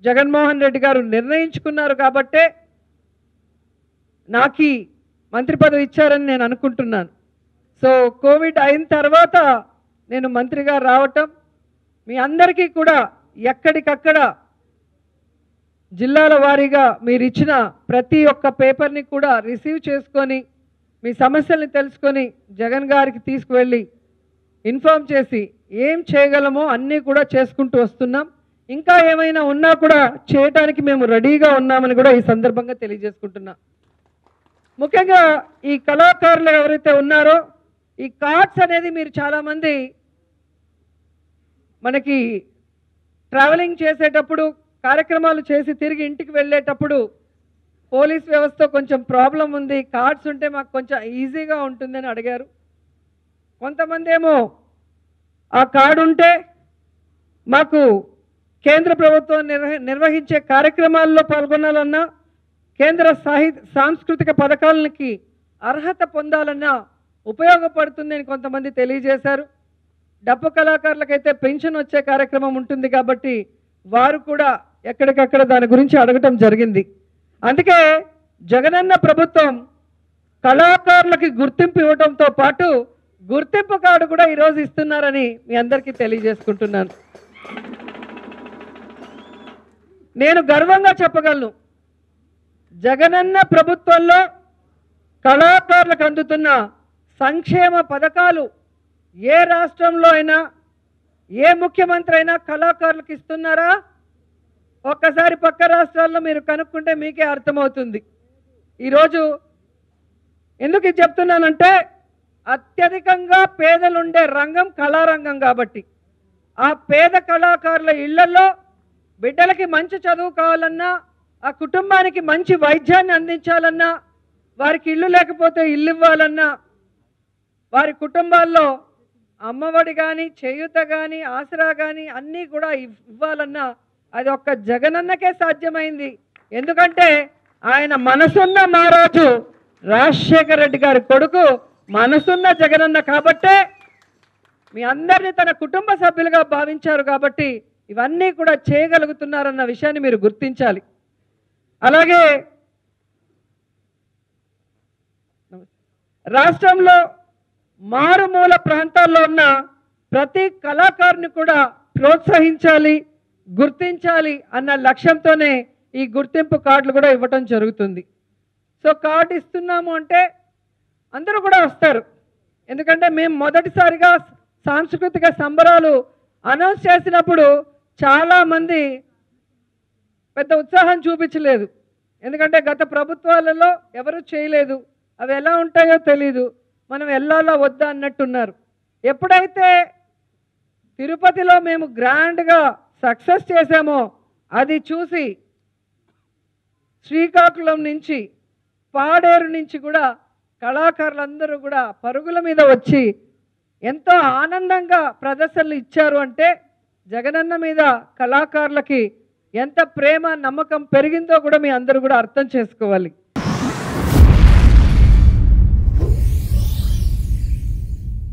జగన్మోహన్ రెడ్డి గారు నిర్ణయించుకున్నారు కాబట్టే నాకు మంత్రి పదవి ఇచ్చారని నేను అనుకుంటున్నాను. సో కోవిడ్ అయిన తర్వాత నేను మంత్రిగా రావటం, మీ అందరికీ కూడా ఎక్కడికక్కడ జిల్లాల వారీగా మీరు ఇచ్చిన ప్రతి ఒక్క పేపర్ని కూడా రిసీవ్ చేసుకొని మీ సమస్యల్ని తెలుసుకొని జగన్ గారికి తీసుకువెళ్ళి ఇన్ఫార్మ్ చేసి ఏం చేయగలమో అన్నీ కూడా చేసుకుంటూ వస్తున్నాం. ఇంకా ఏమైనా ఉన్నా కూడా చేయడానికి మేము రెడీగా ఉన్నామని కూడా ఈ సందర్భంగా తెలియజేసుకుంటున్నాం. ముఖ్యంగా ఈ కళాకారులు ఎవరైతే ఉన్నారో ఈ కార్డ్స్ అనేది మీరు చాలామంది మనకి ట్రావెలింగ్ చేసేటప్పుడు కార్యక్రమాలు చేసి తిరిగి ఇంటికి వెళ్ళేటప్పుడు పోలీస్ వ్యవస్థ కొంచెం ప్రాబ్లం ఉంది, కార్డ్స్ ఉంటే మాకు కొంచెం ఈజీగా ఉంటుందని అడిగారు. కొంతమంది ఏమో ఆ కార్డు ఉంటే మాకు కేంద్ర ప్రభుత్వం నిర్వహించే కార్యక్రమాల్లో పాల్గొనాలన్నా కేంద్ర సాంస్కృతిక పథకాలకి అర్హత పొందాలన్నా ఉపయోగపడుతుందని కొంతమంది తెలియజేశారు. డప్పు కళాకారులకైతే పెన్షన్ వచ్చే కార్యక్రమం ఉంటుంది కాబట్టి వారు కూడా ఎక్కడికక్కడ దాని గురించి అడగటం జరిగింది. అందుకే జగనన్న ప్రభుత్వం కళాకారులకి గుర్తింపు ఇవ్వడంతో పాటు గుర్తింపు కార్డు కూడా ఈరోజు ఇస్తున్నారని మీ అందరికీ తెలియజేసుకుంటున్నాను. నేను గర్వంగా చెప్పగలను, జగనన్న ప్రభుత్వంలో కళాకారులకు అందుతున్న సంక్షేమ పథకాలు ఏ రాష్ట్రంలో అయినా ఏ ముఖ్యమంత్రి అయినా కళాకారులకు ఇస్తున్నారా? ఒక్కసారి పక్క రాష్ట్రాల్లో మీరు కనుక్కుంటే మీకే అర్థమవుతుంది. ఈరోజు ఎందుకు ఇది చెప్తున్నానంటే అత్యధికంగా పేదలుండే రంగం కళారంగం కాబట్టి ఆ పేద కళాకారుల ఇళ్లలో బిడ్డలకి మంచి చదువు కావాలన్నా, ఆ కుటుంబానికి మంచి వైద్యాన్ని అందించాలన్నా, వారికి ఇల్లు లేకపోతే ఇల్లు ఇవ్వాలన్నా, వారి కుటుంబాల్లో అమ్మఒడి కానీ చేయూత కానీ ఆసరా కానీ అన్నీ కూడా ఇవ్వాలన్నా అది ఒక్క జగనన్నకే సాధ్యమైంది. ఎందుకంటే ఆయన మనసున్న మహారాజు రాజశేఖర రెడ్డి గారి కొడుకు, మనసున్న జగనన్న కాబట్టే మీ అందరినీ తన కుటుంబ సభ్యులుగా భావించారు కాబట్టి ఇవన్నీ కూడా చేయగలుగుతున్నారన్న విషయాన్ని మీరు గుర్తించాలి. అలాగే రాష్ట్రంలో మారుమూల ప్రాంతాల్లో ఉన్న ప్రతి కళాకారుని కూడా ప్రోత్సహించాలి, గుర్తించాలి అన్న లక్ష్యంతోనే ఈ గుర్తింపు కార్డులు కూడా ఇవ్వటం జరుగుతుంది. సో కార్డు ఇస్తున్నాము అంటే అందరూ కూడా వస్తారు. ఎందుకంటే మేము మొదటిసారిగా సాంస్కృతిక సంబరాలు అనౌన్స్ చేసినప్పుడు చాలామంది పెద్ద ఉత్సాహం చూపించలేదు. ఎందుకంటే గత ప్రభుత్వాలలో ఎవరు చేయలేదు, అవి ఎలా ఉంటాయో తెలీదు, మనం వెళ్ళాలా వద్దా అన్నట్టున్నారు. ఎప్పుడైతే తిరుపతిలో మేము గ్రాండ్గా సక్సెస్ చేశామో అది చూసి శ్రీకాకుళం నుంచి పాడేరు నుంచి కూడా కళాకారులందరూ కూడా పరుగుల మీద వచ్చి ఎంతో ఆనందంగా ప్రదర్శనలు ఇచ్చారు. అంటే జగనన్న మీద కళాకారులకి ఎంత ప్రేమ నమ్మకం పెరిగిందో కూడా మీ అందరూ కూడా అర్థం చేసుకోవాలి.